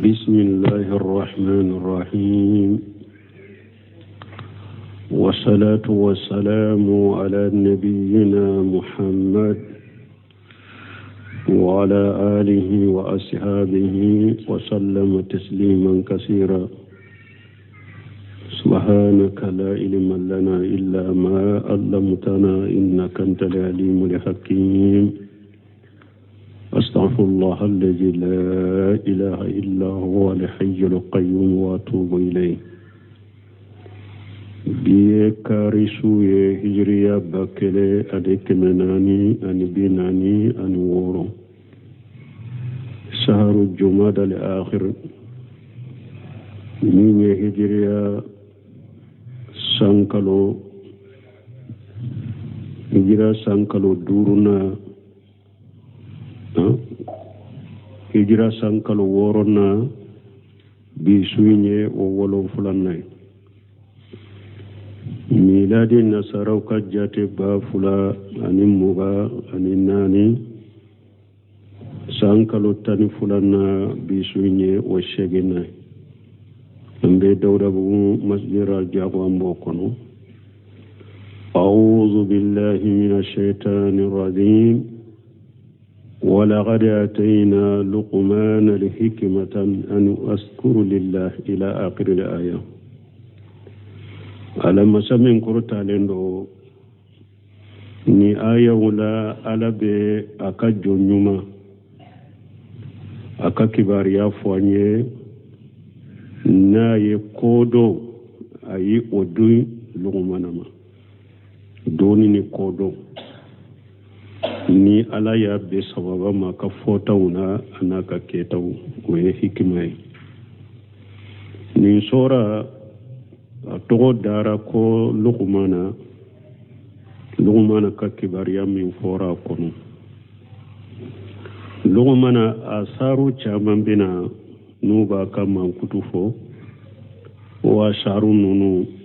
بسم الله الرحمن الرحيم والصلاة والسلام على نبينا محمد وعلى آله وأصحابه وسلم تسليما كثيرا سبحانك لا علم لنا إلا ما علمتنا إنك أنت العليم الحكيم أستغفر الله الذي لا إله إلا هو الحي القيوم وأتوب إليه بكارثو هجريا بكلي أديك مناني أن بيناني أن وورو شهر الجمادى الآخر من هجريا سانكالو دورنا hijira sankalo worona bi suinye o wolon fulannay miladi nasaraw kajjate ba fula anin muga anin nani sankalo tani fulanna bi suinye o sheginay ambe dawda bu masjira jago ambo kono a'udhu billahi minash shaitanir rajim ولقد آتينا لقمان الحكمة أن أذكر لله إلى آخر الآية ألم سمن كرتا لندو ni aya wula alabe aka jonyuma aka kibariya fanye na ye kodo ayi odu lugumanama doni ni kodo ni ala ya be sababa ma ka fotawuna anaka ketaw ko ye hikmay ni sora to dara ko luqmana ka kibariya min fora kono luqmana asaru chaman bina nuba kama kutufo wa sharu nunu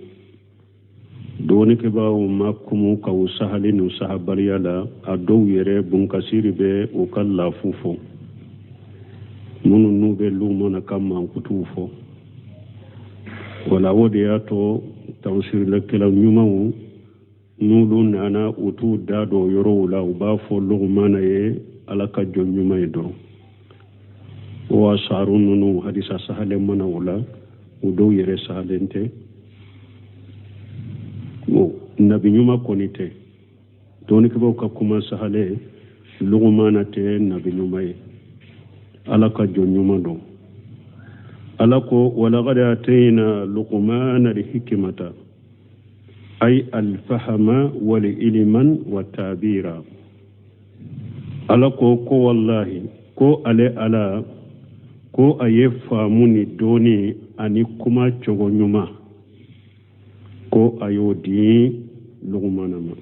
doni ke bawo makumu ka usahali no sahabariya la ado yere bunkasiri be o kala fufo munu nube lumo na kama kutufo wala wode yato tawsir la kala nyumawu nulu nana utu dado yoro la uba fo lugmana ye alaka jonyuma edo wa sarun nunu hadisa sahale mana wala udo yere sahalente nabi nyuma konite doni ke ka kuma sahale lugumana te nabi nyuma ye alaka jonyuma do alako wala gada atayna luqmana alhikmata ay alfahama wal ilman wa tabira alako ko wallahi ko ale ala ko aye famuni doni ani kuma chogo nyuma ko ayodi lugumanama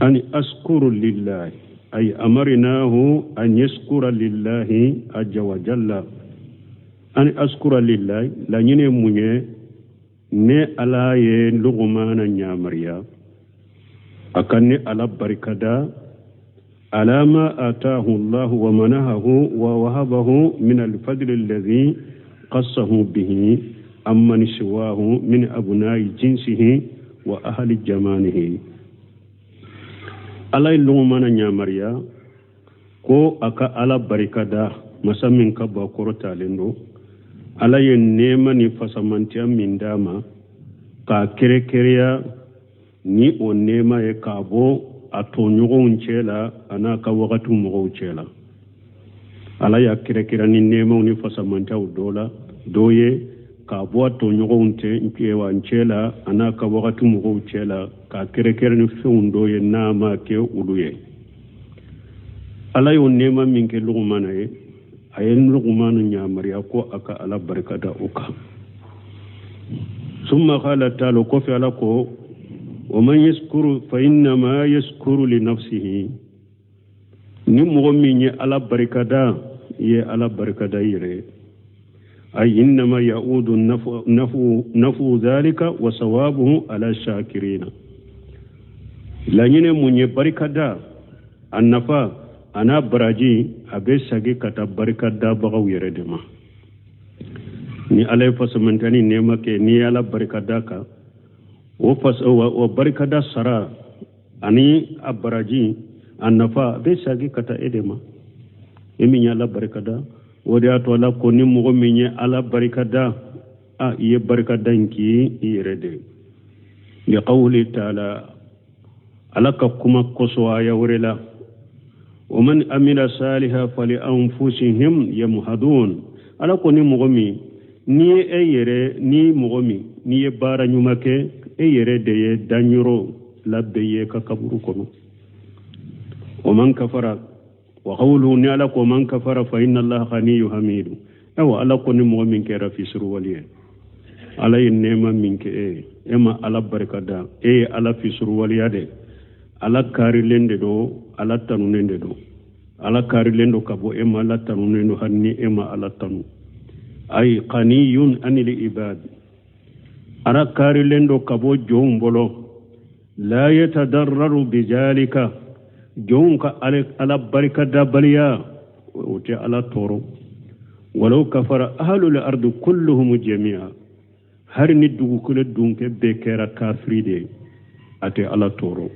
ani askuru lillahi ay amarnahu an yaskura lillahi azza wa jalla ani askura lillahi la nyine munye ne ala ye lugumana nyamariya akanne ala barikada alama ataahu Allah wa manahahu wa wahabahu min al-fadl alladhi qassahu bihi amman siwahu min abnai jinsihi wa ahli jamanihi alay lugumana nyamariya ko aka ala barikada masamin ka ba korota lendo alay nema ni fasamantiya min dama ka kerekereya ni o nema e kabo atonyugo unchela anaka wakatu mugo uchela alay kerekera ni nema ni fasamantiya udola doye ka bo to nyogo unte nkewa nchela anaka wakati mugo uchela ka kerekere ni fundo ye nama ke uluye alayo nema minke lugumana ye ayen lugumana nyamariya ko aka ala barakada uka summa qala ta'ala ko fi alako wa man yaskuru fa inna ma yaskuru li nafsihi ni mugo minye ala barakada ye ala barakada yire أي إنما يعود نفو ذلك وثوابه على الشاكرين لأنه من يبارك دا النفا ana baraji abe sagi kata barika da bagaw yere de ma ni alay fasamantani nema ke ni ala barika da ka o barika da sara ani abaraji annafa be sagi kata edema emi ala barika da wodi ato ala ko ni mo mi ala barika da a iye barika danki yere de li qawli ta'ala alaka kuma koso aya wurela ومن أمل صالحا فلأنفسهم يمهدون ala ko ni mogomi ni yere ni mogomi ni bara nyumake yere de ye danyuro labbe ye ka kaburu kono o man kafara wa qawlu ni ala ko man kafara fa inna allaha ghaniyyu hamidu awa ala ko ni mogomi ke rafi suru waliye ala nema minke ema ala barakada ala fi suru waliyade ala kari lende do ala tanu nende do ala kari lendo kabo ema ala tanu nendo hanni ema ala tanu ay qaniyun anil ibad ala kari lendo kabo jombolo la yatadarraru bijalika jonka ala barakada baliya wote ala toro walau kafara ahlul ardi kulluhum jami'a har ni dugu kula dunke be kera kafride ate ala toro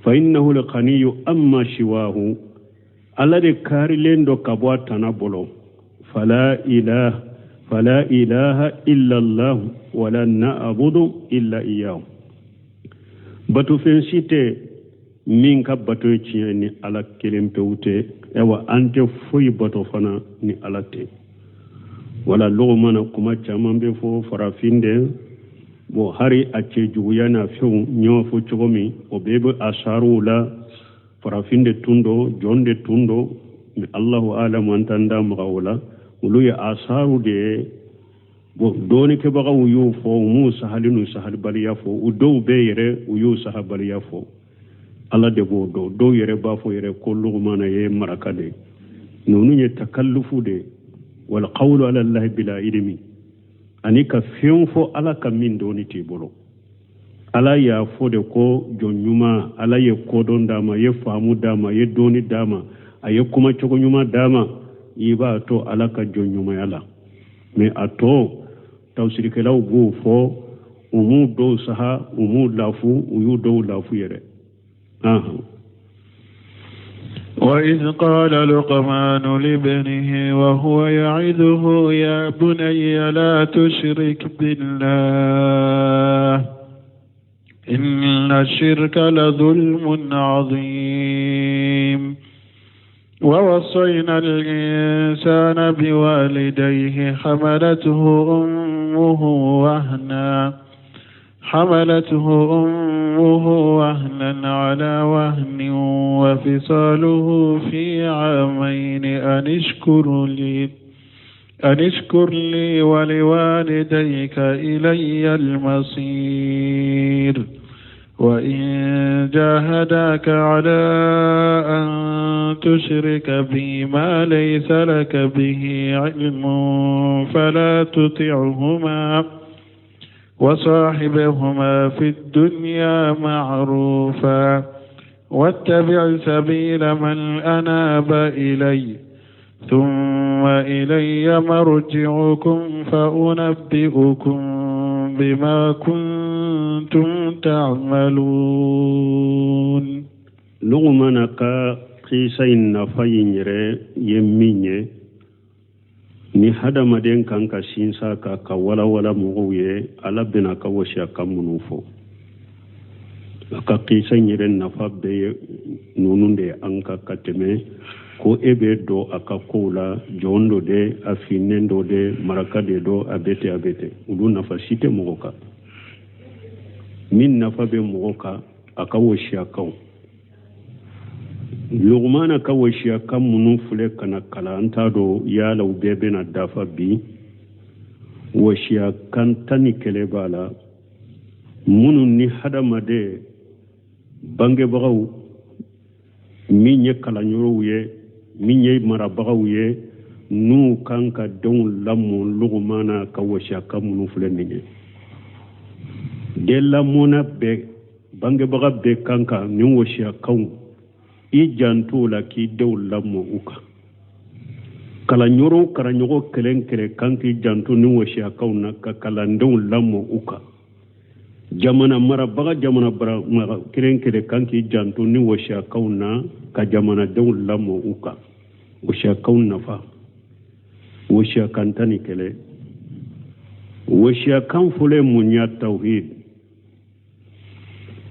فإنه القني أما شواه الذي كارلين دو كبوا تنابلو فلا إله إلا الله ولا نعبد إلا إياه باتو فنسيتي من كباتو يتيني على كلم بيوتي ايوا أنت فوي باتو فنا ني على تي ولا لغمانا كما جامان بفو فرافين دي bo hari acce juguyana few ñoo fo cogomi o bebe asaru la farafinde tundo jonde tundo mi allahu alamu antanda magawla ulu ya asaru de bo doni ke baga uyu fo mu sahalinu sahal baliya fo u do be yere uyu sahal baliya fo alla de bo do yere ba fo yere ko lugmana ye marakade nonu ye takallufu de wal qawlu ala allah bila ilmi ani ka fiyon fo ala ka min doni ti bolo ala ya fo de ko jonyuma ala ye kodon dama ye famu dama ye doni dama aye kuma chogo nyuma dama iba to ala ka jonyuma yala me ato tawsirikelaw bu fo umu do saha umu lafu uyu do lafu yere وإذ قال لقمان لابنه وهو يعظه يا بني لا تشرك بالله إن الشرك لظلم عظيم ووصينا الإنسان بوالديه حملته أمه وهنا على وهن وفصاله في عامين أن اشكر لي ولوالديك إلي المصير وإن جاهداك على أن تشرك بي ما ليس لك به علم فلا تطعهما وصاحبهما في الدنيا معروفا واتبع سبيل من أناب إلي ثم إلي مرجعكم فأنبئكم بما كنتم تعملون لغمانك قيسين نفاين يميني ni hadamaden kan ka sinsa ka wala mɔgɔw ye ala bɛna ka wasiya kan minnu fɔ a ka kisa yɛrɛ nafa bɛ ye ninnu de an ka tɛmɛ ko e bɛ dɔ a ka kow la jɔn dɔ de a finnen dɔ de maraka de dɔ a bɛ ten olu nafa si tɛ mɔgɔ kan min nafa bɛ mɔgɔ kan a ka wasiya kan lugmana ka wasiya kan minnu filɛ kana kala an t'a dɔn yala u bɛɛ bɛna dafa bi wasiya kan tan ni kɛlɛ b'a la minnu ni hadamaden bangebagaw min ye kalanyɔrɔw ye min ye marabagaw ye n'u kan ka denw lamɔ lugmana ka wasiya kan minnu filɛ nin ye den lamɔna bɛɛ bangebaga bɛɛ kan ka nin wasiya kanw jantu la ki dew lammo uka kala nyoro kara nyogo kelen kele kanki jantu ni washia kauna ka kala ndew lammo uka jamana mara baga jamana bara kelen kele kanki jantu ni washia kauna ka jamana dew lammo uka washia kauna fa washia kantani kele washia kan fule munya tauhid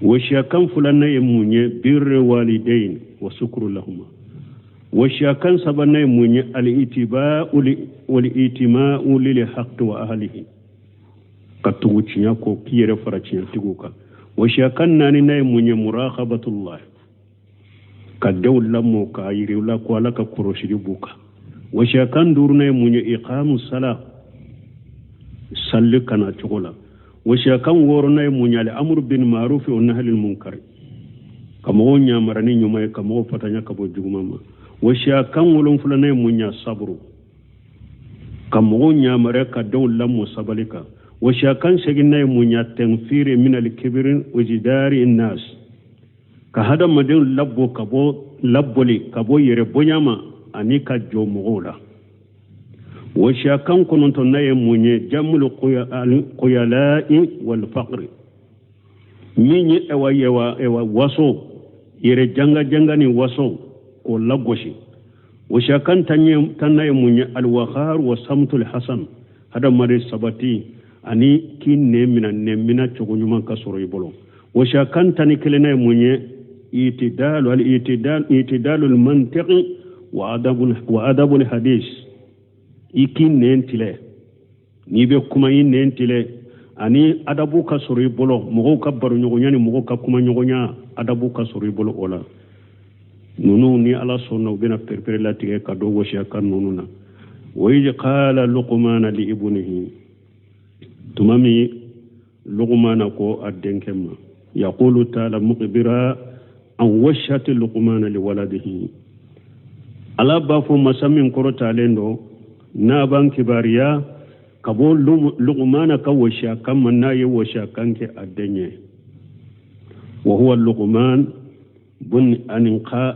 washia kan fulana ye munye birri walidain wa sukru lahuma washia kan sabana ye munye al-itiba'u wal-itima'u lil haqq wa ahlihi katugu cinya ko kiyere fara cinya tiguka washia kan nani nay munye muraqabatullah ka dawla mo ka yiri la ko ala ka koroshiri buka washia kan durna ye munye iqamus salat salli kana chogola washia kan worona munyale amru bin ma'ruf wa nahy anil munkar kamo nya marani nyuma kamo fatanya kabo jugumama washia kan wolon fulana munya sabru kamo nya mare ka dawla musabalika washia kan segina munya tanfir min al kibr wa jidari an-nas ka hada madin labbo kabo labboli kabo yere bonyama anika jomola washia kan kununto naye munye jamul quyala'i wal faqr minyi ewa waso yere janga ni waso ko lagoshi washia kan tanaye munye al wakhar wa samtul hasan hada mari sabati ani kinne mina chogonyuma kasoro ibolo washia kan tani kelena munye itidalul mantiqi wa adabul hadith ikin nentile ni be kuma yin nentile ani adabu ka sori bolo mogo ka baru nyogonya ni mogo ka kuma nyogonya adabu ka sori bolo ola nunu ni ala sonno bena perpere la tige ka do woshi kan nununa wa qala luqman li ibnihi tumami luqman ko addenkema yaqulu ta'ala muqbira an washati luqman li waladihi ala ba fo masamin korota lendo na ban kibariya kabo luqmana ka washa kan manna yi washa kanke addenye wa huwa luqman bun anqa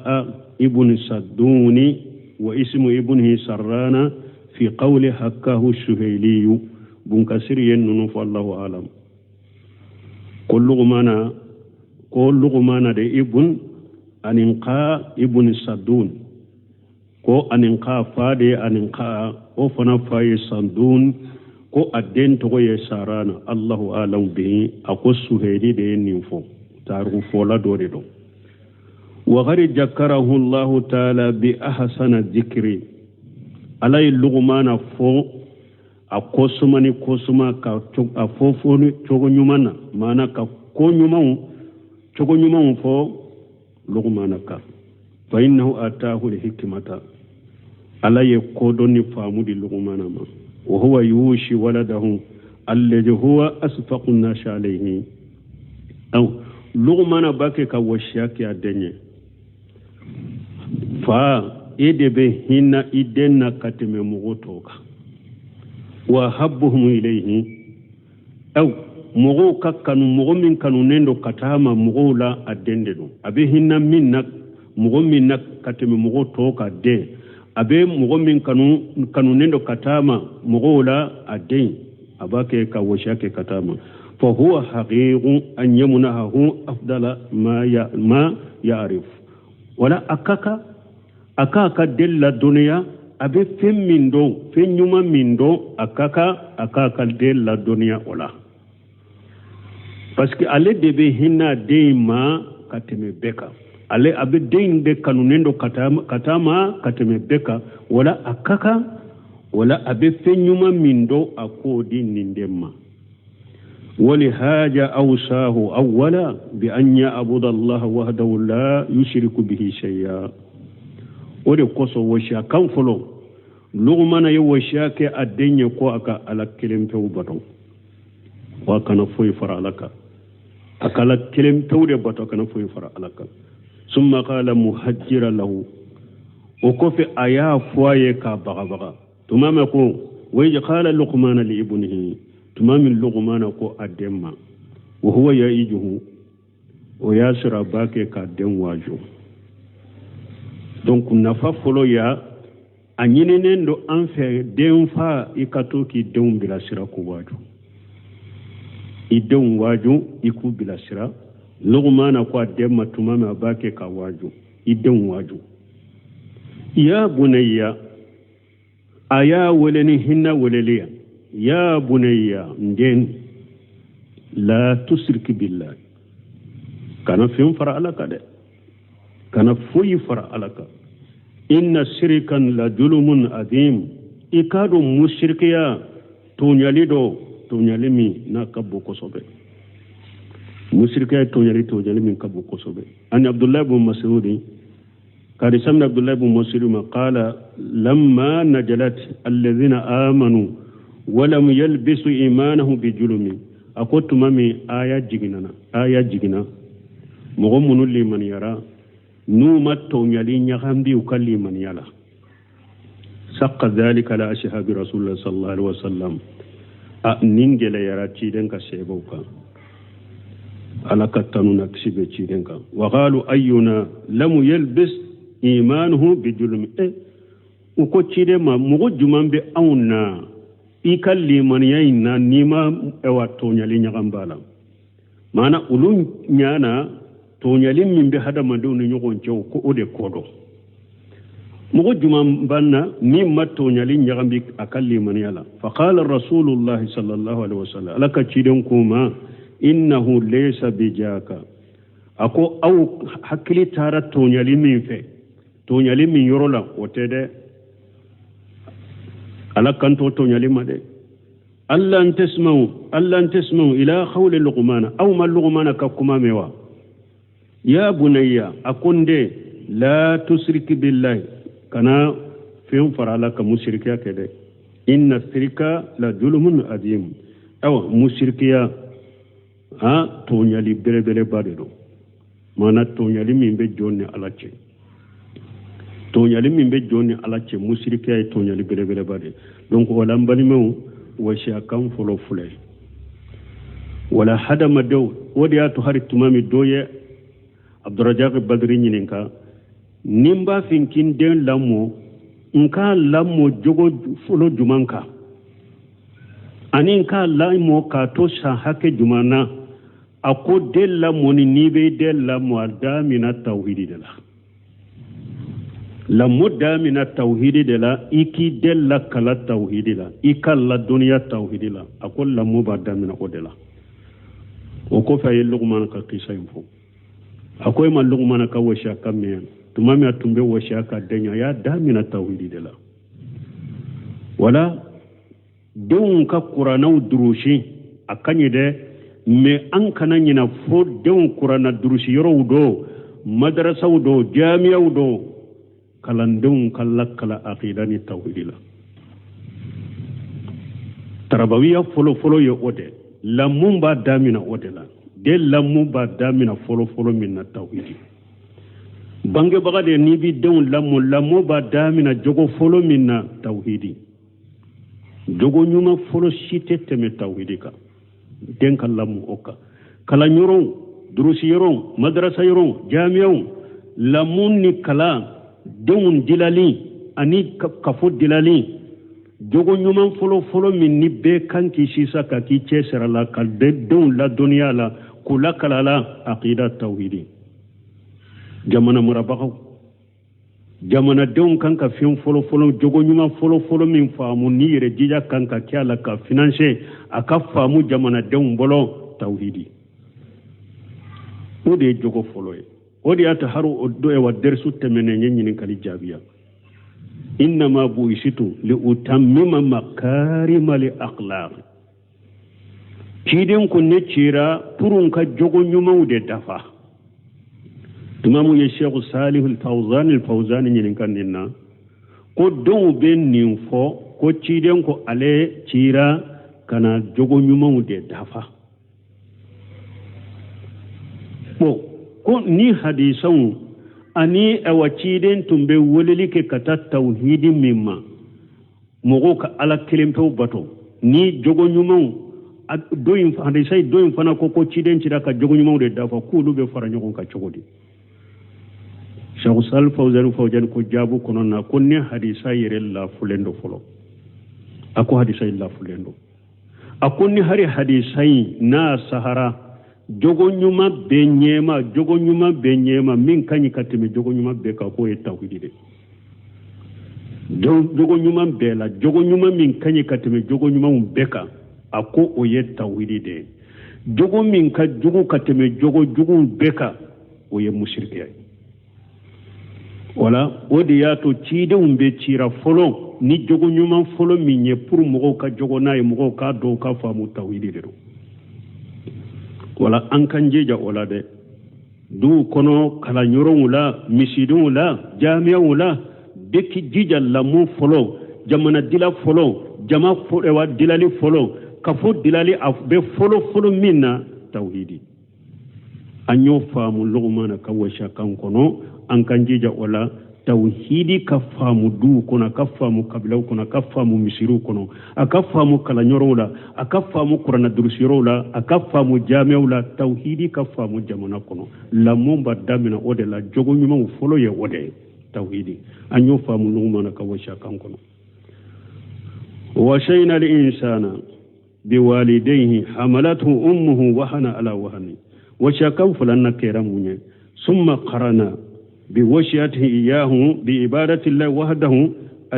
ibn sadduni wa ismu ibnihi sarrana fi qawli hakkahu shuhayli bun kasir yennunu fa Allahu alam ko luqmana de ibn anqa ibn saddun ko aninqa faade aninqa o fana faye sandun ko adden to ye sarana Allahu alam bi akosu hedi de ninfo taru fola dore do wa gari jakarahu Allah ta'ala bi ahsana dhikri alay luqmana fo akosumani kosuma ka afofoni togo nyumana mana ka ko nyuman togo nyuman fo luqmana ka fa innahu ataahu al-hikmata ala yakodoni famudi luqmana ma wa huwa yushi waladahu alladhi huwa asfaqu an-nas alayhi aw luqmana bake ka washaki adenye fa edebe hinna idenna kateme mugotoka wa habbuhum ilayhi aw mugo kakkanu mugo min kanu nendo katama mugo la adende do abe hinna minna mugo minna kateme mugo toka de abe mugo min kanu nendo katama mugo la adde abake ka washake katama fa huwa haqiqun an yamnahu afdala ma ya'rif wala akaka della dunya abe fenyuma mindo akaka della dunya wala parce que ale debe hinna deima kateme beka ale abe deinde kanunendo katama kateme beka wala akaka wala abe fenyuma mindo akodi nindema ولهذا أوصاه أولا بأن يعبد الله وحده لا يشرك به شيئا ودي قصو وشا كان فلو لغمانا يوشا كي الدنيا كوكا على كلمة بطو وكان فوي فرع لك أكلا كلمة بطو كان فوي فرع لك ثم قال مهجر له وكفي آيا فوي كابغا بغا تمام يقول ويجي قال لقمان لابنه تمام اللغمان كو أدما وهو يأيجه وياسر باكي كادم واجو donc nafa folo ya a ɲininen do an fɛ den fa i ka to k'i denw bilasira k'u waaju i denw waaju i k'u bilasira lugumana ko a den ma tuma min a b'a kɛ ka waaju i denw waaju ya bunayya a y'a wele ni hinna weleliya ya bunayya n la tusrik billah kana fɛn fara ala ka dɛ kana foyi fara ala ka inna shirkan la julumun adim i ka dɔn mushrikiya tɔɲali min n'a ka bon kosɛbɛ mushrikiya tɔɲali min ka bon kosɛbɛ ani abdullahi bin mas'ud kadi samna abdullahi bin mas'ud ma qala lamma najalat alladhina amanu wa lam yalbisu imanahum bi julumi akotuma min aya jigina mɔgɔ minnu limaniyara n'u ma tɔɲali ɲagandi u ka limaniya la saqqa dhalika la ashabi rasulullah sallallahu alaihi wasallam a nin gɛlɛyara ciden ka sɛbɛw kan ala ka tanu na kisi bɛ ciden kan wa qalu ayyuna lam yalbis imanuhu bi julmi u ko ciden ma mɔgɔ juman bɛ anw na i ka limaniya in na n'i ma tɔɲali ɲagan b'a la maana olu ɲana tɔɲali min bɛ hadamadenw ni ɲɔgɔn cɛ ko o de kɔ dɔn mɔgɔ juman banna min ma tɔɲali ɲagami a ka limaniya la fa qala rasulullah sallallahu alaihi wasallam ala ka ciden ko ma innahu laysa bijaka ako aw hakili tara tɔɲali min fɛ tɔɲali min yɔrɔ la o tɛ dɛ ala kanto tɔɲali ma dɛ allan tasma'u ila khawli luqman aw ma luqman ka kuma mewa ya bunayya akunde la tusrik billahi kana fen farala ka mushrikiya kede inna shirka la julmun adim aw mushrikiya ha tɔɲali berebere bade do mana tɔɲali min be jonni ala cɛ tɔɲali min be jonni ala cɛ mushrikiya ye tɔɲali berebere bade donc wala mbalimew wasiya kan folo fulay wala hadama dew wodi ya to hari tumami doye abdurrajaq badri nyininka nimba finkin den lamo nka lamo jogo folo jumanka ani nka lamo ka to sa hake jumana ako del lamo ni nibe del lamo adamina tauhidi de la lamo damina tauhidi de la iki del la kala tauhidi la ikalla dunya tauhidi la ako lamo ba damina ko de la o ko fa yelugman ka qisa info akwai malluk mana ka washa kan me tuma me tumbe washa ka danya ya damina tauhidi de la wala don ka qur'anau durushi akanye de me an kana nyina fo don qur'ana durushi yoro do madrasa do jami'a do kalandun kala aqidani tauhidi la tarabawiya folo yo ode la mumba damina ode la de lamu ba damina folo min na tawhidi bange baga de ni bi don lamu ba damina jogo folo min na tawhidi jogo nyuma folo shite teme tawhidi ka den kallamu oka kala nyoron durusi yoron madrasa yoron jami'un lamun ni kala don dilali ani kafo dilali jogo nyuma folo min ni be kanki sisa ka ki cesera la kal de don la dunya la kula kalala aqida tawhidi jamana murabaqaw jamana don kanka fin folo jogo nyuma folo min faamu ni yere jija kanka kyala ka finance aka faamu jamana don bolo tawhidi o de jogo folo e o de ata haru do e wadersu temene nyin kali jabiya innama buisitu li utammima makarima li akhlaq kiden ko ne cira purun ka jogo nyumaw de dafa tumamu ye Sheikh Salih al-Fawzan nyin kan ninna ko don ben nin fo ko ciden ko ale cira kana jogo nyumaw de dafa ko ni hadisan ani awaciden tumbe woleli ke kata tauhidi mimma mogo ka ala kelempew bato ni jogo nyumaw doyin hadisai doyin fana ko ciden cida ka jogo nyumaw de dafa kulu be fara nyogon ka cogodi Cheikh Sal Fawzan ko jabu kono na kunni hadisa yirella fulendo folo ako hadisa illa fulendo akunni hari hadisai na sahara jogo nyuma benyema min kanyi katime jogo nyuma be ka ko tawhidi de jogo nyuma bela jogo nyuma min kanyi katime jogo nyuma beka ako o ye tawhidi de jogo min ka jogo katime jogo beka o ye mushrike wala odi yato cide umbe cira folo ni jogo nyuma folo minye pour mogo ka jogo nayi mogo ka do ka famu tawhidi de wala an kan jeja wala de du kono kala nyoron wala misidun wala jami'a wala deki jija lamu folo jamana dila folo jama folo wa dilali folo kafo dilali afbe folo minna tawhidi anyo famu lugmana ka washa kan kono an kan jeja wala tawhidi ka famu du kono ka famu kabila kono ka famu misiru kono aka famu kala nyorola aka famu qur'ana durusirola aka famu jami'ula tawhidi ka famu jamana kono la momba damina ode la jogo nyuma folo ye ode tawhidi anyo famu lugmana ka washa kan kono wa shayna al insana biwalidayhi hamalathu ummuhu wahana ala wahani wa shakam fulanna keramunye summa qarana بوشيته إياه بإبادة الله وحده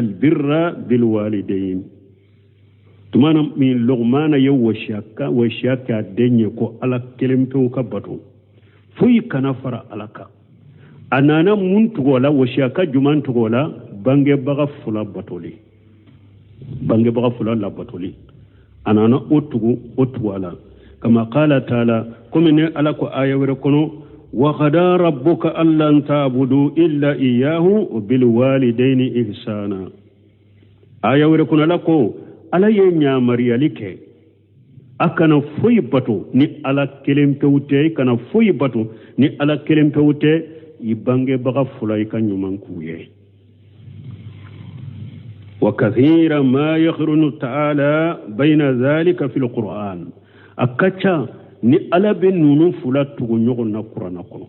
البر بالوالدين تمانا من لغمان يو وشياكا دينيكو على كلمتو كبتو فوي كنفر علىك أنانا منتغولا وشياكا جمان تغولا بانجي بغا فلا بطولي بانجي بغا فلا لبطولي أنانا أتوالا كما قال تعالى كمين ألاكو آية وركونو وقضى ربك ألا تعبدوا إلا إياه وبالوالدين إحسانا آية وركنا لكو ألا ينيا مريالك أكنا فوي باتو ني ألا كلم توتي كنا فوي باتو ني ألا كلم توتي يبانجي بغا فلايكا نيومانكوية وكثيرا ما يخرن تعالى بين ذلك في القرآن أكتا ni ala be nunu fula tugu ɲɔgɔn na kurana kɔnɔ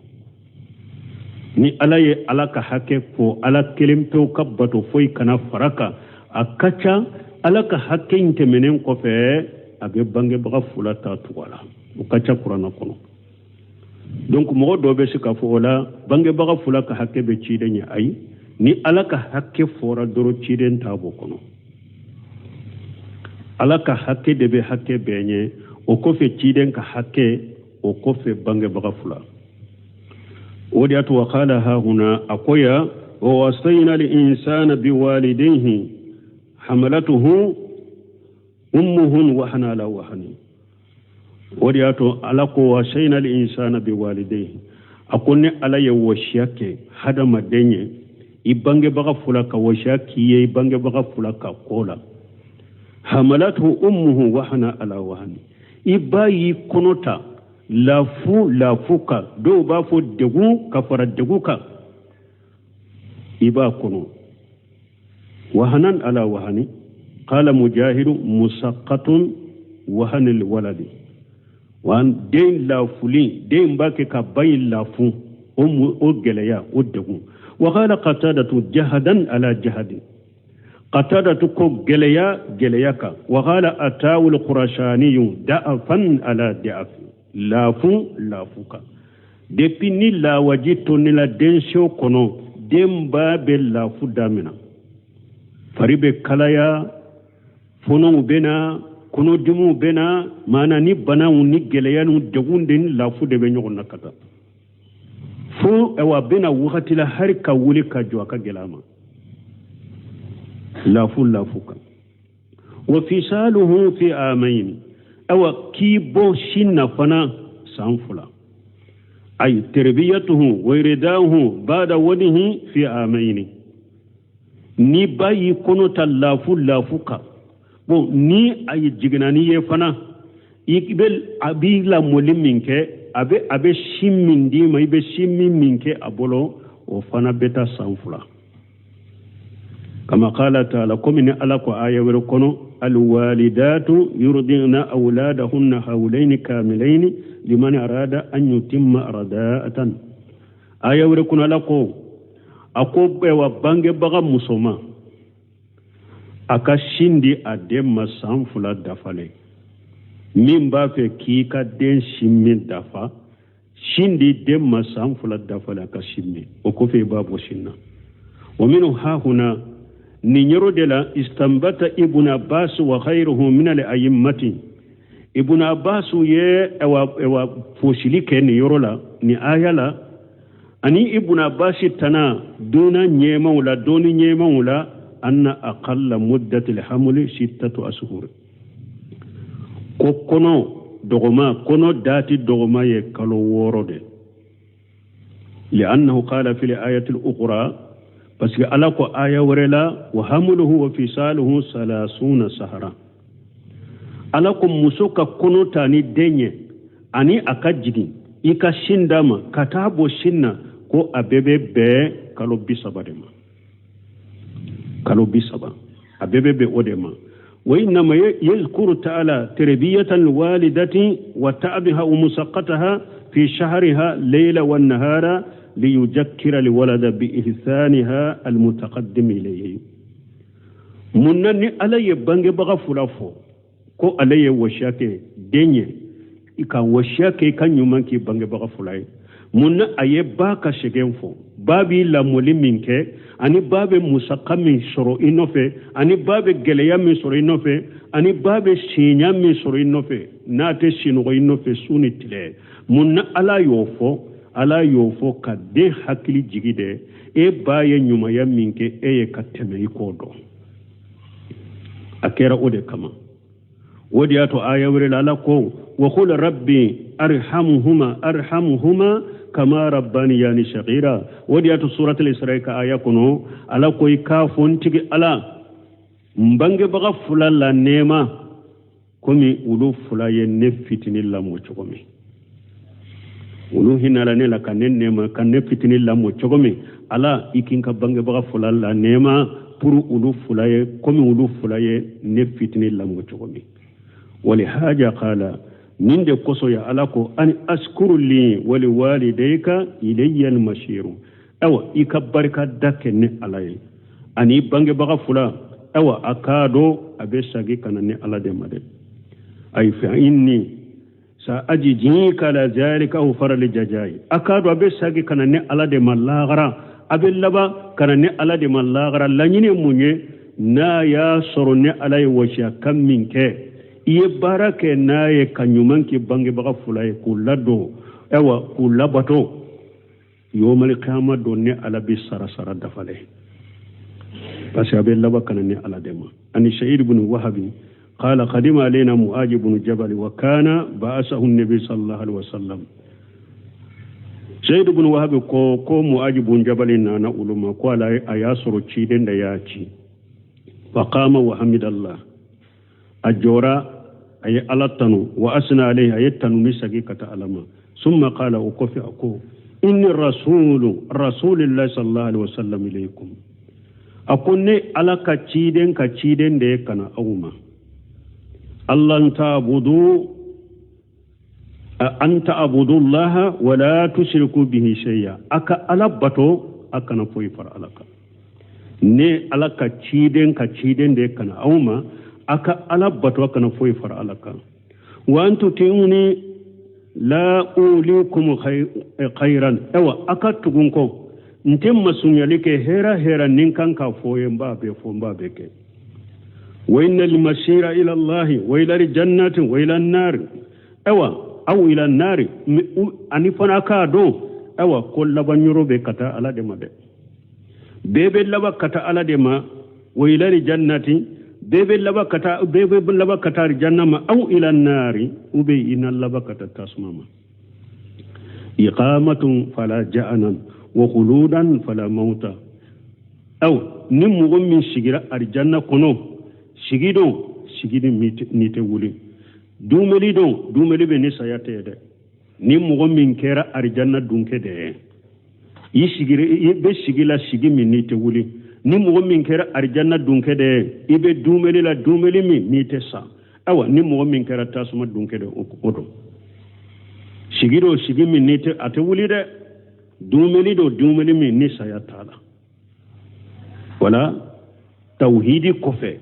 ni ala ye ala ka hakɛ fo ala kelen pew ka bato foyi kana faraka a ka ca ala ka hakɛ in tɛmɛnen kɔfɛ a bɛ bangebaga fula ta tugu la o ka ca kurana kɔnɔ donc mɔgɔ dɔ bɛ se ka fɔ o la bangebaga fula ka hakɛ bɛ ciden ye ayi ni ala ka hakɛ fɔra dɔrɔn ciden t'a bɔ kɔnɔ ala ka hakɛ de bɛ hakɛ bɛɛ ɲɛ o kɔfɛ ciden ka hakɛ o kɔfɛ bangebaga fula o de y'a to wakala ha huna akoya wa wasayna al insana biwalidayhi hamalatuhu ummuhu wahana ala wahani o de y'a to ala ko wasayna al insana biwalidayhi akonne ala ye wasiyake hadama denye i bangebaga fula ka wasiyaki ye bangebaga fula ka kola hamalatuhu ummuhu wahana ala wahani ibayi konota lafuka do ba fo degu ka fara degu ka iba kono wahanan ala wahani qala mujahid musaqqatun wahanil waladi wan den lafuli den bake ka bayin lafu o geleya o degu wa qala qatadatu jahadan ala jahadin قتادة كو جلياكا وقال أتاو القرشاني دعفا على دعف لافوكا دبني لا وجدت نلا دنشو كنو دم باب لافو دامنا فريب كلايا فنو بنا كنو دمو بنا مانا ني بنا وني جليانو دغون دين لافو دبنيو نكتا فو اوا بنا وقت لا حركه ولي جواكا جلاما لافوكا وفصاله في عامين أو كيبو شنا فنا سانفلا أي تربيته ورداه بعد وده في عامين نباي كنوت لافوكا بو ني أي جغنانية فنا يقبل أبي لا مولي منك أبي شمين دي ما يبي شمين منك أبولو وفنا بتا سانفلا كما قال تعالى كمن ألق آية وركنو الوالدات يرضعن أولادهن حولين كاملين لمن أراد أن يتم رضاعة آية وركنو لكو ako bewa bange baga musoma aka shindi a den ma san fula dafale min b'a fɛ k'i ka den simmin dafa shindi den ma san fula dafale aka simmi o kɔfɛ i b'a bɔ sin na wa minnu ha huna nin yɔrɔ de la istanbata ibn abbas wa khayruhu min al-a'immati ibn abbas ye ewa fosili kɛ nin yɔrɔ la ni aya la ani ibn abbas tana duna nyemaw la doni nyemaw la anna aqalla muddatil hamli 6 ashhur ko kono dogoma kono dati dogoma ye kalo woro de li'annahu qala fi al-ayati al-ukhra parce que ala ko aya warela wa hamluhu wa fisaluhu 30 sahara ala ko muso ka kono tani denye ani aka jigi ika shindama katabo shinna ko abebe be kalo bisaba de ma kalo bisaba abebe be odema wa inma yazkuru ta'ala tarbiyatan walidati wa ta'abiha wa musaqqataha fi shahriha layla wan nahara liyujakkira liwalada bi ihsaniha almutaqaddim ilayhi munni alaye bange baga fulafo ko alaye washake denye ika washake kan yumanki bange baga fulai munna aye baka shegenfo babi la moliminke ani babe musaqqa min shoro inofe ani babe geleya min shoro inofe ani babe shinya min shoro inofe nate shino inofe sunitile munna ala yofo ka de hakili jigide e baye nyumaya minke eye kateme ikodo akera ode kama wodi ato aya wure ala ko wa qul rabbi arhamhuma kama rabbani yani shaghira wodi ato suratul isra ka aya kono ala koy ka fontigi ala mbange baga fulalla nema komi ulu fulaye ne fitinilla mo chogomi ulu hinala ne la kanen nema kanne fitinilla mo chogomi ala ikinka bange baga fulalla nema pour ulu fulaye komi ulu fulaye ne fitinilla mo chogomi wali haja qala ninde koso ya alako an askuru li wali walidayka ilayya al-mashiru awa ikabbarka dakene alay ani bange baga fula awa akado abe sagi kanane alade made ay fa inni sa ajijika la zalika aw farali jajai akado abe sagi kanane alade malagara abe laba kanane alade malagara lanyine munye na ya sorone alay washa kam minke iye barake naye kanyumanki bange baga fulay kulado ewa kulabato yomal qiyamah donne ala bi sarasara dafale parce que abe laba kanane ala dema ani shahid ibn wahab qala qadima alaina muajib ibn jabal wa kana ba'asahu an-nabi sallallahu alaihi wasallam shahid ibn wahab ko muajib ibn jabal na uluma ko ala ayasuru ciden da yaci fa qama wa hamidallah ajora ay alatanu wa asna alayhi ayatanu misagi kata alama summa qala ukofi ako inni rasulillahi sallallahu alaihi wasallam ilaykum akunne alaka ciden de kana awma allan ta'budu anta abudullaha wa la tushriku bihi shay'a aka alabato aka na foyi far alaka ne alaka ciden de kana awma aka alabato aka na foyi far alaka wa antu tiuni la ulikum khairan ewa aka tugunko ntem masunyalike hera ninkan ka foye mbabe ke wa innal masira ila allah wa ila jannati wa ila an-nar ewa aw ila an-nar anifana ka do ewa ko labanyuro be kata ala de made bebe laba kata ala de ma wa ila jannati bebe laba kata jannama aw ila an-nar ube ina laba kata tasmama iqamatun fala ja'anan wa khuludan fala mauta aw nim mo min sigira arjanna kono sigidi mite wuli dumeli be ni sayate de nim mo min kera arjanna dunke de yi sigire be sigila sigi min nite wuli nim mo min kera arjanna dunke de ibe dumeli mi mite sa awa nim mo min kera tasuma dunke de odo sigi min nite ate wuli de dumeli mi ni sayatala wala tawhidi kofe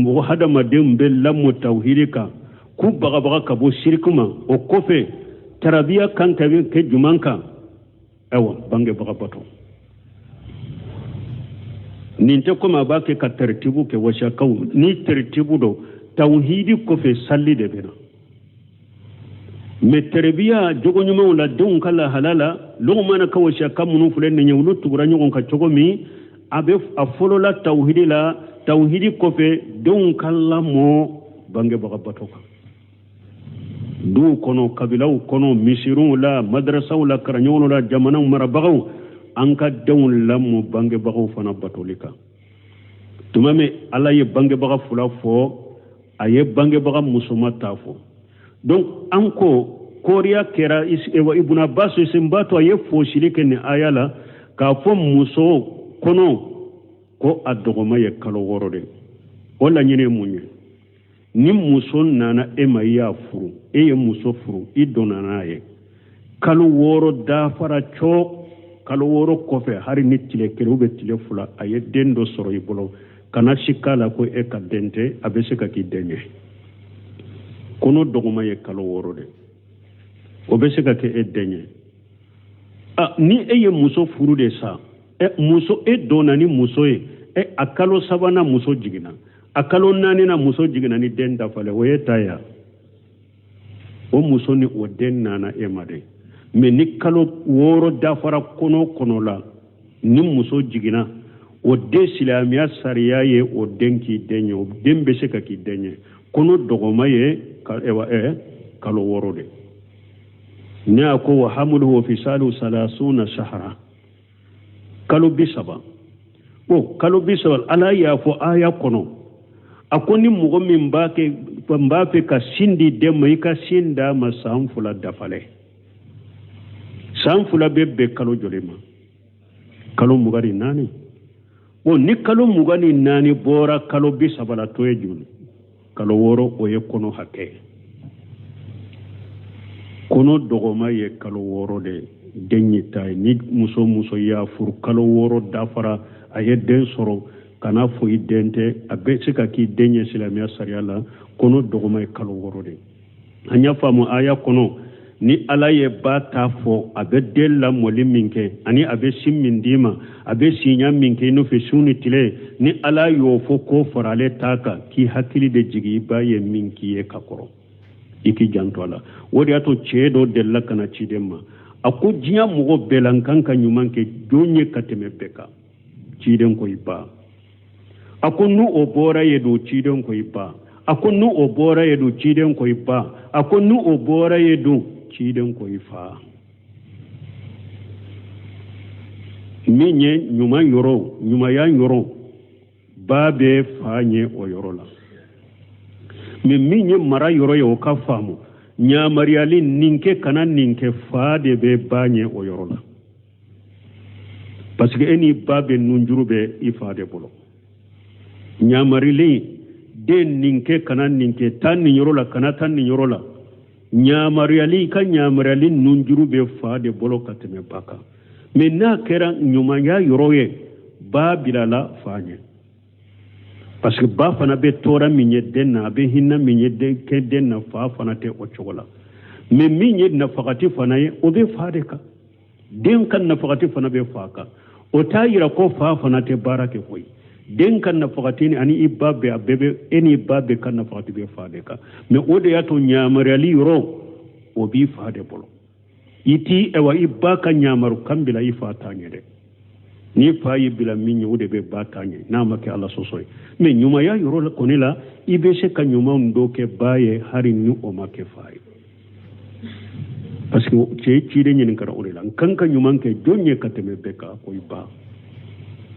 mo hadamaden be lammo tawhidi ka ku baga ka bo shirkuma o kofe tarabiya kan ke jumanka ewa bange baga bato ninte kuma ba ke ka tertibu ke washa kaw ni tertibu do tawhidi kofe salli de bena me terbiya jogo nyuma wala don kala halala lo mana ka washa kamunu fulen ne nyawlu tugura nyon ka jogo mi abe afolo la tawhidi kofe don kala mo bange baga bato ka du kono kabilaw kono misirun la madrasaw la karanyon la jamana marabagaw anka dawun lamu bange bagaw fana batolika tumame ala ye bange baga fula fo aye bange baga musoma tafo donc anko koria kera ewa ibn abbas simbato aye fo shirike ni ayala ka fo muso kono ko adogoma ye kalo worode wala nyine munye ni muso nana ema ya furu eye muso furu idonana ye kalo woro dafara cho kalo woro kofe hari ni tile kele ube tile fula aye dendo soro ibolo kana shikala ko e ka dente abese ka ki denye kono dogoma ye kalo woro de obese ka ke e denye ni eye muso furu de sa muso donani muso e akalo sabana muso jigina akalo nani na muso jigina ni den dafale woye taya o muso ni o den nana emade me ni kalo woro dafara kono la ni muso jigina o de silamiya sariya ye o denki denye o den be se ka ki denye kono dogoma ye kalo woro de ni ako wa hamluhu fi salu 30 shahra kalo bisaba kalo bisaba ala ya fo aya kono akoni mugo min mbake ka sindi demma ka sinda ma sanfula dafale sanfula bebbe kalo jolema kalo mugari nani ni kalo mugani nani bora kalo bisaba la toye jul kalo woro o ye kono hake kono dogoma ye kalo woro de denyita ni muso ya fur kalo woro dafara aye den soro kana fo idente abe sika ki denye silamiya sariala kono dogoma e kalo woro de anya famu aya kono ni ala ye bata fo abe della moli minke ani abe simmindima abe sinya minke no fe suni tile ni ala yo fo ko farale taka ki hakili de jigi ba ye minki e kakoro iki jantola wodi ato chedo della kana chidema ako jinya mugo belankanka nyumanke donye kateme beka chiden ko iba akonu obora yedo chiden ko iba akonu obora yedo chiden ko iba akonu obora yedo chiden ko ifa minye nyuma ya yoro babe fanye o yorola minye mara yoro yo kafamu nya mariali ninke kana ninke faade be banye o yorola parce que eni babe nunjurube ifade bolo ñamarili den ninke kana ninke tan ni yorola kana tan ni yorola ñamariyali ka ñamariyali nunjurube faade bolo kateme baka mais na kera ñuma ya yoroye ba bilala fañe parce que ba fana be tora minye denna be hinna minye de ke denna fa fana te o chogola mais minye na fakati fana ye o be faade ka den kan na fakati fana be faka o tayira ko fa fana te barake koy den kan na fakati ni ani ibabbe abebe eni ibabbe kan na fakati be faade ka mais o de yato ñamarali ro o bi faade bolo iti ewa ibaka ñamaru kambila ifa tañede ni fayi bila minye o de be batanye na make Allah sosoy mais ñuma ya yoro la konila ibe se ka ñuma ndo ke baye hari ni o make fayi parce que ci de ñen kara olela kanka ñuma ke jonye kateme beka ko iba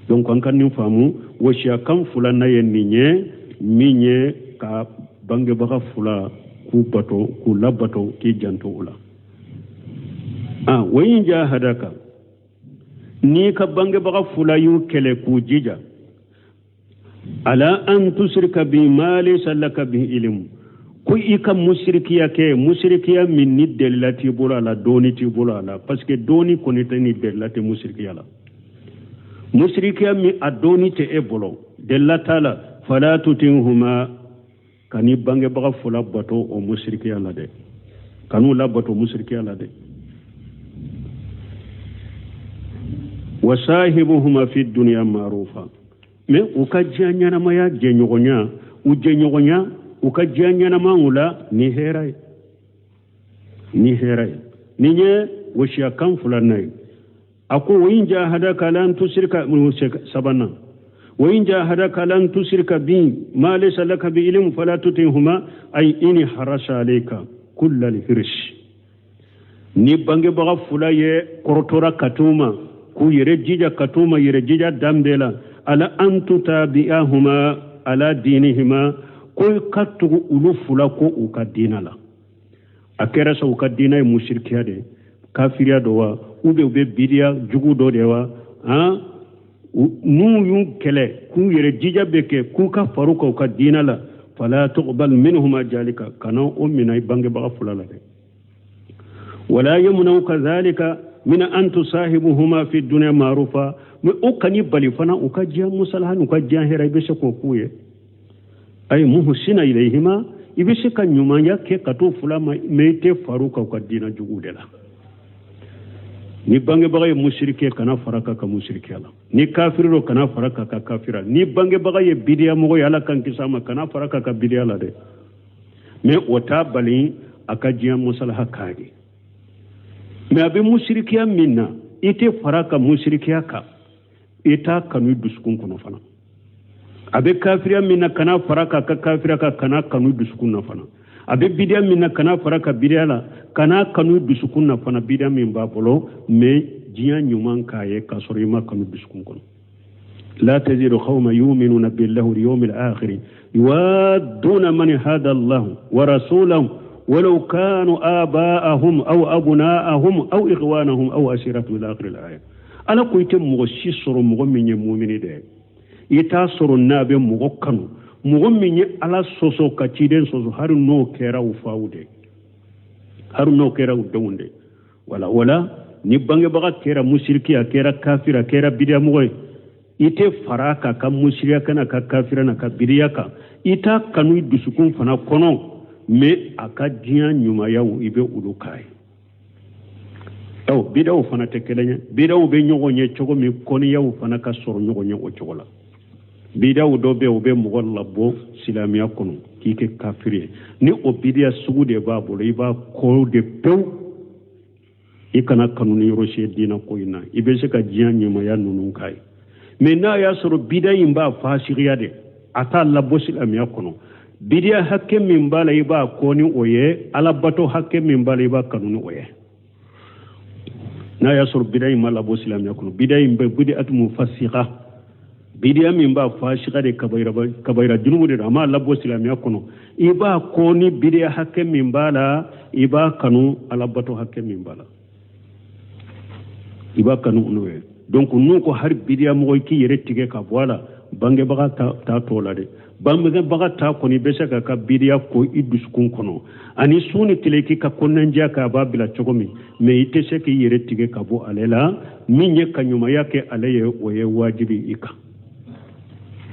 donc an kan ni famu wosha kam fula na yen niñe minye ka bange baka fula ku bato ku labato ki janto ula wayin jahadaka ni ka bange baka fula yu kele ku jija ala an tusrika bi mali sallaka bi ilm ku ika musrikiya min ni delati bola la doni ti bola la parce que doni konita ni delati musrikiya la musrikiya mi adoni te e bolo della tala fala tutinhuma kani bange baga fula bato o musrikiya la de kanu la bato musrikiya la de wasahibuhuma fi dunya ma'rufa mais uka janyana maya jenyogonya u jenyogonya uka janyana mangula ni heray ninye washiya kan fulanai ako wayin jahadaka lan tusirka sabana wayin jahadaka lan tusirka bi ma laysa laka bi ilm fala tutihuma ay ini harasha alayka kull al-hirsh ni bange baga fulaye korotora katuma ku yere jija katuma yere jija dambela ala antuta bi'ahuma ala dinihima ko katugu ulu fula ko ukadinala akera sa ukadina mushrikiya de kafiriya do wa ube bidiya jugu do de wa nu yu kele ku yere jija beke ku ka faruka ukadina la fala tuqbal minhuma jalika kana ummina bange baga fulala de wala yamnu kadhalika min an tusahibuhuma fi dunya ma'rufa mu ukani bali fana ukajiya musalahan ukajiya hera ibeshe ko kuye ay muhsina ilayhima ibeshe kan nyuma yake kato fulama meite faruka ukadina jugudela ni bange baga mushrike kana faraka ka mushrike ala ni kafiro kana faraka ka kafira ni bange baga ye bidiya mo yala kan kisama kana faraka ka bidiya la de me wata bali akajiya musalaha kage me abi mushrikiya minna ite faraka mushrikiya ka ita kanu duskun kono fana abe kafiriya minna kana faraka ka kafira ka kana kanu duskun na fana abe bidiya minna kana faraka bidiya la kana kanu duskun na fana bidiya min ba bolo me jiya nyuman kaye ka sori ma kanu duskun kono la tazidu qawma yu'minuna billahi wal yawmil akhir yuwadduna man hada Allah wa rasulahu ولو كانوا آباءهم أو أبناءهم أو إخوانهم أو أسيرتهم إلى آخر الآية ألا كنت مغشي صر مغمين يمومني ده يتا صر النابي مغكن مغمين على سوسو كتيدين سوسو هارو نو كيرا وفاو ده هارو نو كيرا ودون ده ولا نبانج بغا كيرا مشركيا كيرا كافرا كيرا بديا مغي ite faraka ka mushrika kana ka kafira na ka bidiya ka ita kanu dusukun fana kono me akajiya nyuma yawo ibe ulukai taw bidaw fana tekelenya bidaw be nyogonye chogo mi koni yawo fana ka soro nyogonye o chogola bidaw do be obe mugol labbo silamiya kono kike kafiri ni o bidiya sugude babolo iba ko de pew ikana kanuni roshe dina ko ina ibe se ka jiya nyuma ya nunun kai me na ya soro bidayi mba fasiriya de ata labbo silamiya kono bidiya hakke min bala iba koni oye ala bato hakke min bala iba kanuni oye na yasur bidiya mala bo silam yakunu bidiya imbe bidi atmu fasiqa bidiya min ba fashiqa de kabaira junubu de ama ala bo silam yakunu iba koni bidiya hakke min bala iba kanu ala bato hakke min bala iba kanu unoye donc nu ko har bidiya mo ki yere tige ka wala bange baga ta tola de bambe baga ta koni besaka ka bidiya ko iduskun kono ani suni tileki ka konnanja ka babila chogomi me ite se ki yere tige ka bo alela minye kanyuma yake aleye oye wajibi ika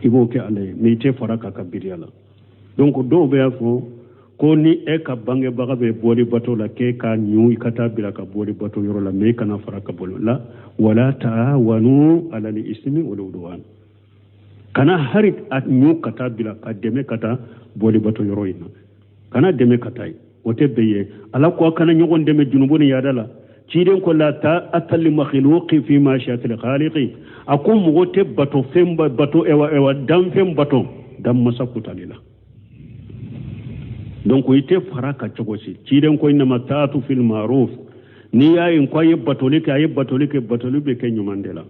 ibo ke aleye me ite faraka ka bidiya la donc do be afo ko ni e ka bange baga be boli bato la ke ka nyu ikata bila ka boli bato yoro la me kana faraka bolo la wala taawanu ala al ismi wal udwan kana hari at nyu kata bila ka deme kata boli bato yoro ina kana deme katai wote beye ala ko kana nyogon deme junubuni yadala ciden ko la ta atal makhluqi fi ma sha'atil khaliqi akum wote bato femba bato ewa dam fem bato dam masakutalila donc ite faraka chogosi ciden ko inna matatu fil ma'ruf ni yayin ko yebbatolike batolube ke nyumandela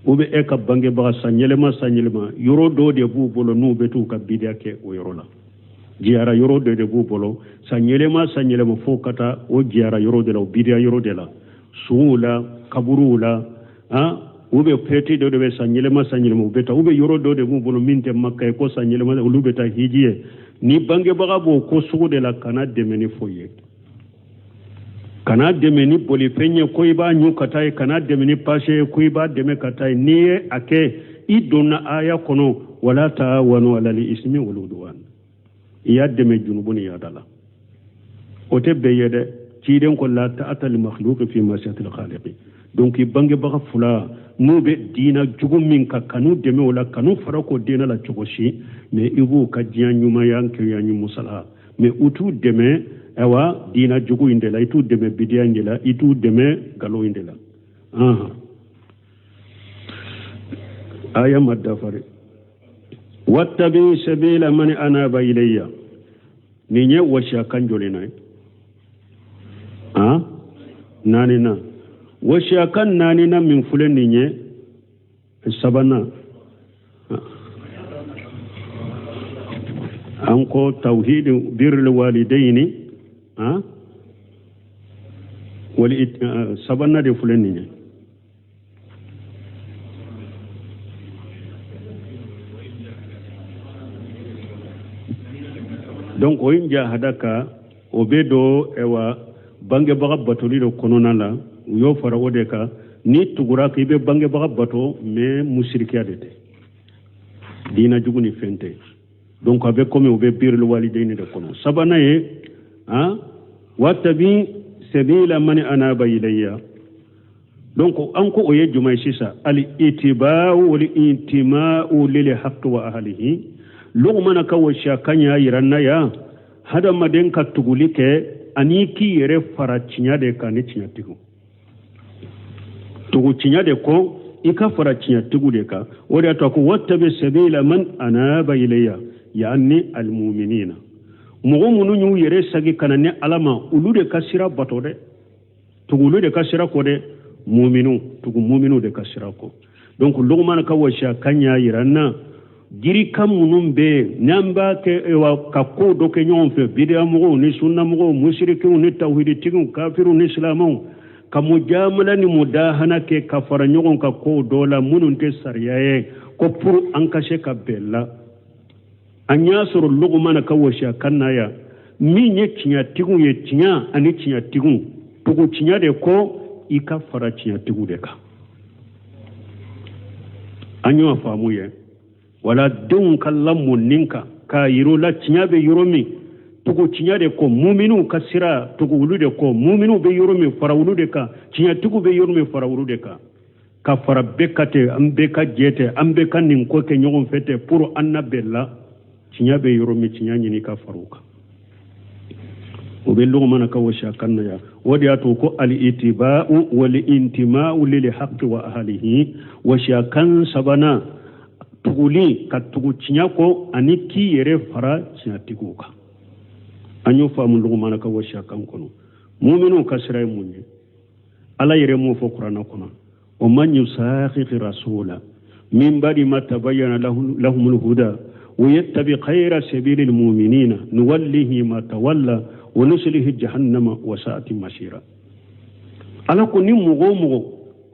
ube eka bange ba sanyelema yoro do de bu bolo no betu ka bidia ke o yoro la jiara yoro de bu bolo sanyelema fo kata o jiara yoro de la bidia yoro de la suula kaburula ube peti do de sanyelema beta ube yoro do de bu bolo minte makka ko sanyelema ulu beta hijiye ni bange ba bo ko sugu de la kana de meni foye kana deme ni boli fenye ko iba nyu katai kana deme ni pashe ko iba deme katai niye ake idonna aya kono wala ta'awanu ala al-ismi wal udwan iya deme junubuni ya dala ote beyede ciden ko la ta'ata li makhluq fi masiyati al-khaliq donc bange baga fula nube dina jugum min ka kanu deme wala kanu farako dina la chogoshi me ibu ka diya nyuma yanke ya nyumu sala me utu deme ewa dina jugu indela itu deme bidia indela itu deme galo indela aya madafari wattabi sabila man anaba ilayya ninye washa kanjole nay nani na washa kan nani na min fulen ninye sabana anko tauhid birrul walidaini wali sabana de fulen ninye donc o inja hadaka obedo ewa bange baga batoli do konona la yo fara wode ka ni tugura ke be bange baga bato me musrikiya de dina juguni fente donc abe comme obe birul walidaini de kono sabana ye watabi sabila man anaba ilayya donc anko oye jumay sisa al itiba'u wal intima'u lil haqq wa ahlihi lugmana kawasha kanya yiranna ya hada maden ka tugulike ani ki yere fara cinya de ka ne cinya tigu tugu cinya de ko ika fara cinya tigu de ka wada to ko wattabi sabila man anaba ilayya yani almu'minina mu'minu nyu yere sagi kanane alama ulude kasira batode tugulu de kasira ko de mu'minu tugu mu'minu de kasira ko donc lugmana kawasha kanya yiranna giri kam munum be nyamba ke wa kakko do ke nyon fe bidia mo ni sunna mo mushriku ni tawhid tigun kafiru ni islamu kamujamala ni mudahana ke kafara nyon kakko do la munun te sariyaye ko pour ankashe ka bella anya suru lugumana kawasha kanaya mi nye tinya tigun ye tinya ani tinya tigun tugu tinya de ko ikafara tinya tigu de ka anyo afamu ye wala dun kallamu ninka ka yiro la tiñabe yoromi tugo tiñade ko muminu kasira tugo wulude ko muminu be yoromi fara wulude ka tiña tugo be yoromi fara wulude ka fara bekate ambe ka jete ambe kan nin ko ke nyogon fete pour annabella tiñabe yoromi tiña nyini ka faruka o be lugo mana ka washa kanna ya wodi ato ko al itiba'u wal intima'u lil haqqi wa ahlihi wa shakan sabana tuguli ka tugu cinya ko ani ki yere fara cinya tiguka anyo famu lugu mana ka washa kan kono mu'minu kasray munye ala yere mo fo qur'ana kono o man yusaqiqi rasula min badi ma tabayyana lahumul huda wa yattabi khayra sabilil mu'minina nuwallihi ma tawalla wa nuslihi jahannama wa sa'at masira ala ko ni mugo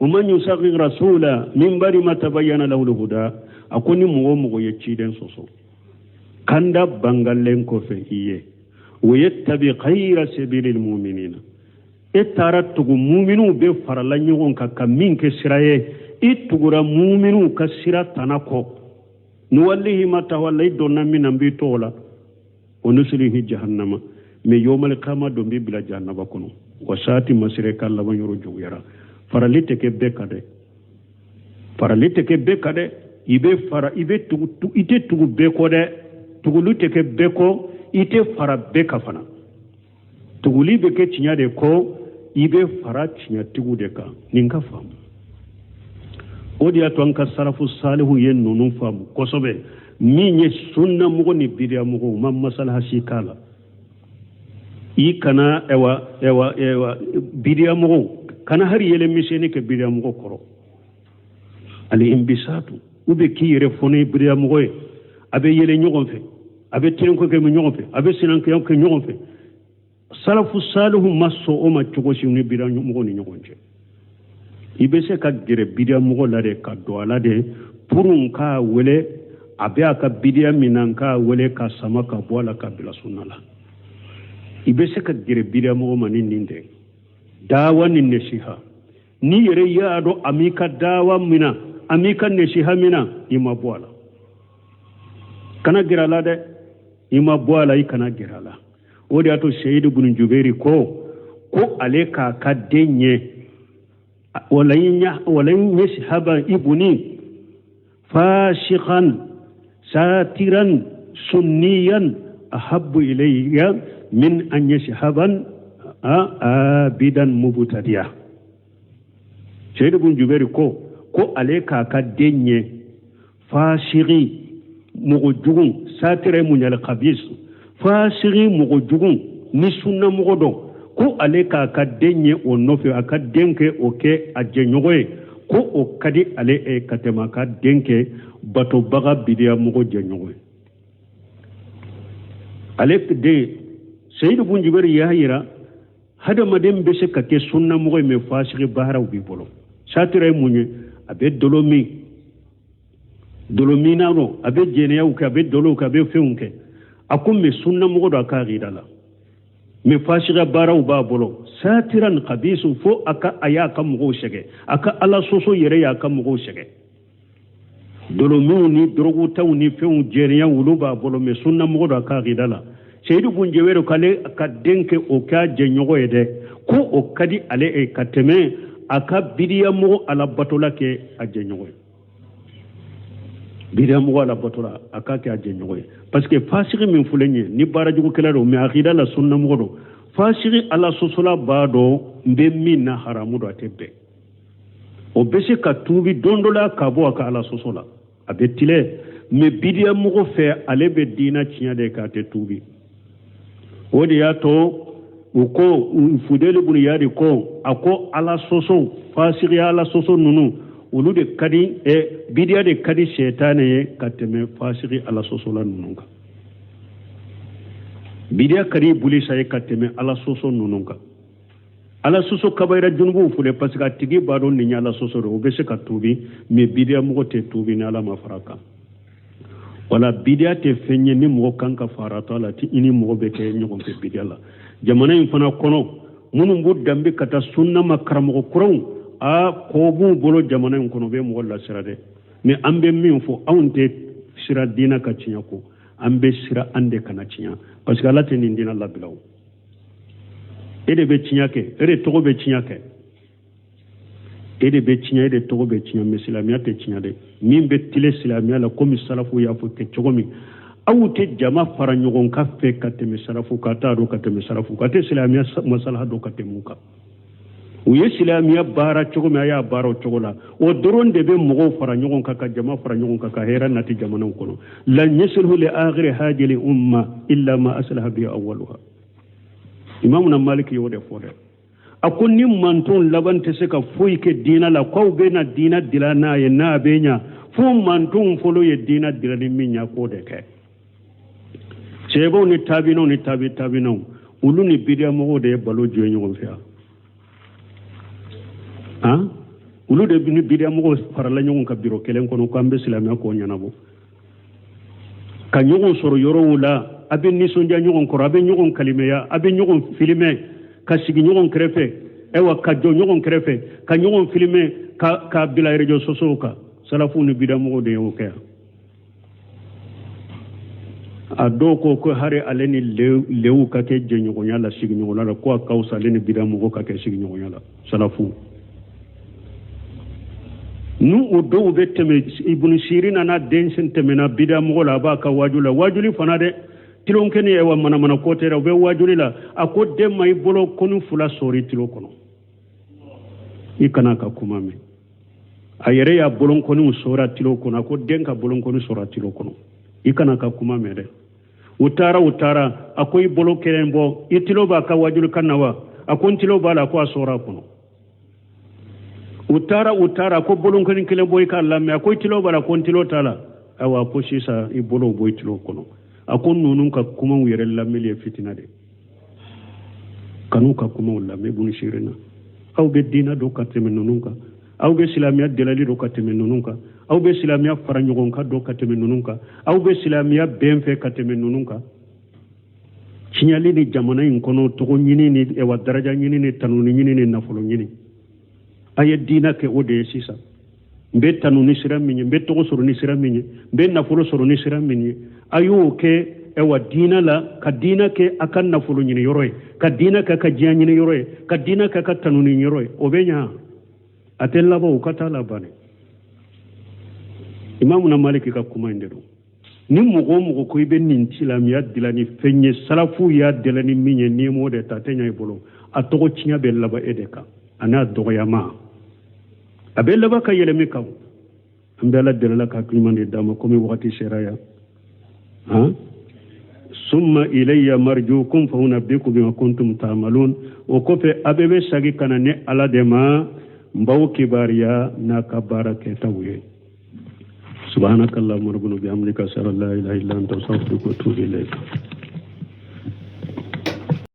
o man yusaqiqi rasula min badi ma tabayyana lahul huda akoni mugo ye ciden soso kanda bangallen ko fe iye wayattabi khayra sabilil mu'minina etaratugu mu'minu be farala nyogon ka kamin ke siraye itugura mu'minu ka sira tanako nuwallihi ma tawalla donna min ambi tola onuslihi jahannama me yomal qama do be bila jahannaba kono wasati masire kala banyoro jogera faralite ke bekade ibe fara ibe tugu ite tugu beko de tugulu teke beko ite fara beka fana tuguli beke tinya de ko ibe fara tinya tugu de ka ninka fam odi atwan ka sarafu salihu yen nonu fam kosobe mi nye sunna mugo ni bidia mugo mam masala hasikala ikana ewa bidia mugo kana hari yele miseni ke bidia mugo koro ali imbisatu ube ki yere fone bidia mugoy abe yele nyogon fe abe tirin ko ke mu nyogon fe abe sinan ke yanke nyogon fe salafu salihu maso o ma chogo si ni bidia mugo ni nyogon je ibe se ka gere bidia mugo la de ka do ala de purun ka wele abe aka bidia minanka wele ka sama ka bola ka bila sunala ibe se ka gere bidia mugo manin ninde dawa ni nesiha ni yere yaado amika dawa mina amika nesiha mina ima boala kana girala de ima boala i kana girala wodi ato Sayyid ibn Jubair ko ale ka denye walayin yashhaba ibni fashikhan satiran sunniyan ahabbu ilayya min an yashhaban abidan mubtadiya Sayyid ibn Jubair ko ale ka denye fashiri mugujugun satire munyal khabis fashiri mugujugun ni sunna mugodo ko ale ka denye o nofi aka denke oke ajenyogoye ko o kadi ale katema ka denke bato baga bidiya mugo jenyogoye ale de Sayyid ibn Jubair yahira hada madem be se kake sunna mugo me fashiri bahara ubi bolo satire munye abe dolomi na no abe jeneya uke abe dolo ka abe feunke akum me sunna mugo do aka ridala me fashira bara uba bolo satiran qabisu fo aka aya kam mugo shege aka ala soso yere ya kam mugo shege dolomi ni drogu tawni feun jeneya uluba bolo me sunna mugo do aka ridala Sayyid ibn Jubair kale aka denke o ka jenyogo yede ko o kadi ale kateme aka bidiya mugo ala batola ke ajenyogo bidiya mugo ala batola aka ke ajenyogo parce que fasiri min fulenye ni barajugo kelaro me akida la sunna mugo do fasiri ala sosola bado mbe min na haramu do atebe o bese ka tubi dondola kabo aka ala sosola abetile me bidiya mugo fe ale be dina cinya de ka te tubi wodi ya to uko Fudayl ibn Iyad ko ako ala soso fasiri ala soso nunu ulu de kadi bidiya de kadi shaytane ye kateme fasiri ala soso la nununga bidiya kadi bulisa ye kateme ala soso nununga ala soso kabayra junubu fule parce que tigi bado ni nyala soso do be se ka tubi me bidiya mo te tubi na ala mafaraka wala bidiya te fenye ni mo kanka farata la ti ini mo be ke nyoko be bidiya la jamana in fana kono munum bu dambe kata sunna makaramo kuron a kobu bolo jamana in kono be mo la sirade me ambe min fo awnte sira dina ka cinya ko ambe sira ande kana cinya parce que Allah te ni dina la bilaw ede be cinya ke ede togo be cinya ke ede be cinya ede togo be cinya me islamia te cinya de min be tile islamia la komi salafu ya fo ke cogomi awute jama fara nyogon ka fe kateme salafu kata do kateme salafu kate islamia masalaha do katemuka uye islamia bara cogomi aya baro cogola o doron de be mogo fara nyogon ka jama fara nyogon ka hera nati jamana kono la yasluhu li akhir hadhihi umma illa ma aslaha bi awwaluha imamuna maliki yode fode akonni manton labante se ka foyi ke dina la ko be na dina dilana ye na benya fu manton folo ye dina dilani minya ko de ke sebo ni tabino ulu ni bidia mo de balo joño ko fiya ulu de ni bidia mo farala ñon ka biro kelen kono ko ambe islamia ko ñanabo ka ñogon soro yoro wula abe ni sonja ñogon ko abe ñogon kalimeya abe ñogon filme ka sigi ñogon krefe ewa ka jo ñogon krefe ka ñogon filme ka bila rejo sosoka salafu ni bidia mo de o ke a do ko hare aleni lewu ka ke je ñogon yalla sigi ñogon la ko kawsa aleni bidia mo ka ke sigi ñogon yalla salafu nu o do be teme ibn Sirin ana densen teme na bidia mo la ba ka wajuli fana de tilon kene e wa mana ko tera be wajuli la akode may bolo konu fula sori tilo kono ikana ka kuma me ayere ya bolon konu sora tilo kono akode denka bolon konu sora tilo kono ikana ka kuma me de utara akoy bolo kelen bo itilo ba ka wajuli kanawa akon tilo ba la ko sora kono utara ko bolon koni kele boy ka lamme ko tilo bara ko tilo tala awa ko sisa i bolo boy tilo kono akon nunun ka kuma wire lamme le fitina de kanu ka kuma lamme bun shirina aw be dina do ka teme nunun ka aw be islamia delali do ka teme nunun ka aw be islamia faranyogon ka do ka teme nunun ka aw be islamia benfe ka teme nunun ka ciɲali ni jamana in kɔnɔ togo ɲini ni ewa daraja ɲini ni tanuni ɲini ni nafolo ɲini a ye diina kɛ o de ye sisan n bɛ tanu ni sira min ye n bɛ tɔgɔ sɔrɔ ni sira min ye n bɛ nafolo sɔrɔ ni sira min ye a y'o kɛ ewa diina la ka diina kɛ a ka nafolo ɲini yɔrɔ ye ka diina kɛ ka diɲɛ ɲini yɔrɔ ye ka diina kɛ ka tanuni yɔrɔ ye o bɛ ɲa a tɛ laban o ka taa laban imamuna maliki ka kuma in de don ni mɔgɔ o mɔgɔ ko i bɛ nin silamɛya dilan ni fɛn ye salafu y'a dɛlɛ ni min ye n'i m'o de ta a tɛ ɲa i bolo a tɔgɔ tiɲɛ bɛ laban e de kan a n'a dɔgɔyama a bɛ laban ka yɛlɛ min kan an bɛ ala dɛlɛla ka hakiliman de d'a ma komi wagati sera yan summa ilayya marjukum fa unabbiukum bima kuntum ta'malun o kɔfɛ a bɛɛ bɛ sagi ka na ni ala de ma n b'aw kibariya n'a ka baara kɛtaw ye subhanakallahumma rabbana bihamdika ashhadu an la ilaha illa anta astaghfiruka wa atubu ilayk